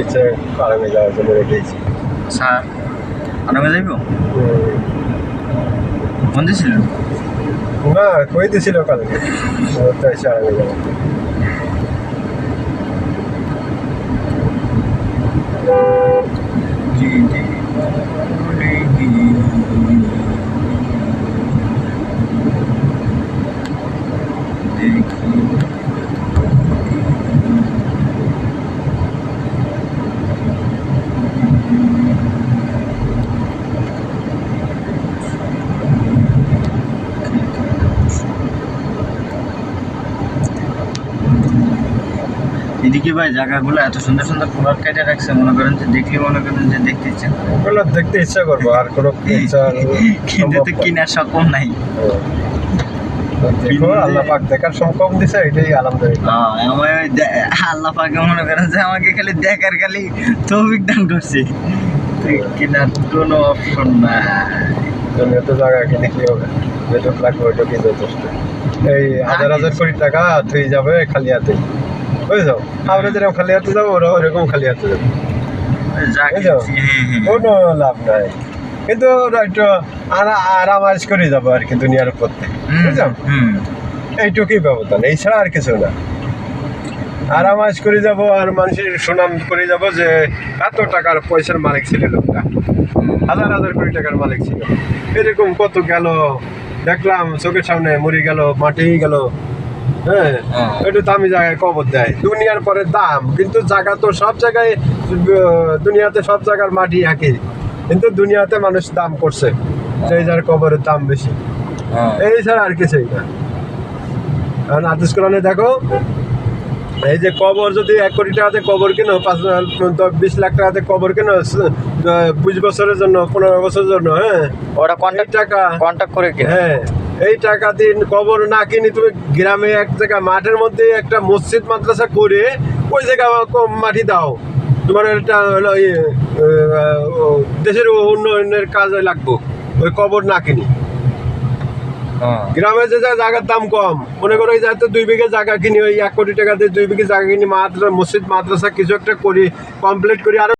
ইচ্ছে আরামে যাওয়ার জন্য রেখেছি। আচ্ছা আরামে যাইব ফোন দিছিল না কই দিছিল কালকে তো এসে আরামে যাবো। এদিকে ভাই জায়গাগুলো এত সুন্দর সুন্দর কালার কেটে রাখছে, মনে করেন যে দেখলে মনে করেন যে দেখতে ইচ্ছে করে। ওগুলো দেখতে ইচ্ছা করবো আর কোনো ইচ্ছা কিন্তু তো কেনার সকম নাই। দেখো আল্লাহ পাক দেখার সম্ভব দিছে, এটাই আলহামদুলিল্লাহ। আমার আল্লাহ পাকে মনে করেন যে আমাকে খালি দেখার খালি তৌফিক দান করছে, কেনার কোনো অপশন নাই। দুনিয়া তো জায়গা কিনে কি হবে, যেটুক লাগবে ওইটুকুই যথেষ্ট। এই হাজার হাজার কোটি টাকা তুই যাবে খালি হাতে, বুঝছো? আমরা যেরকম খালি হাতে যাবো ওরা ওরকম খালি হাতে যাবে, কোনো লাভ নাই। কিন্তু ওরা একটু আরামাইজ করে যাবো আর কি দুনিয়ার উপর থেকে, বুঝছো? এইটুকুই ব্যবধান, এই ছাড়া আর কিছু না। আরামাইজ করে যাবো আর মানুষের সুনাম করে যাবো যে এত টাকার পয়সার মালিক ছিল লোকটা, হাজার হাজার কোটি টাকার মালিক ছিল। এরকম কত গেল দেখলাম চোখের সামনে, মরে গেল, মাটি গেল। হ্যাঁ, একটু দামি জায়গায় কবর দেয়, দুনিয়ার পরে দাম। কিন্তু জায়গা তো সব জায়গায়, দুনিয়াতে সব জায়গার মাটি একই, কিন্তু দুনিয়াতে মানুষ দাম করছে যে যার কবরের দাম বেশি, এই ছাড়া আর কিছুই না। কারণ হাদিস কোরআনে দেখো, এই যে কবর যদি 1 কোটি টাকাতে কবর কেনো, 20 লাখ টাকাতে কবর কেনো 20 বছরের জন্য, 15 বছরের জন্য, হ্যাঁ, ওরা কন্ট্যাক্ট করে, হ্যাঁ, এই টাকা দিয়ে কবর না কিনে তুমি গ্রামে এক জায়গায় মাঠের মধ্যে একটা মসজিদ মাদ্রাসা করে ওই জায়গায় মাটি দাও, তোমার একটা হলো দেশের উন্নয়নের কাজে লাগবো, ওই কবর না কিনি। গ্রামে যে জায়গার দাম কম, মনে করো এই যাতে 2 বিঘা জায়গা কিনি, ওই 1 কোটি টাকা দিয়ে 2 বিঘা জায়গা কিনি, মসজিদ মাদ্রাসা কিছু একটা করি, কমপ্লিট করি, আর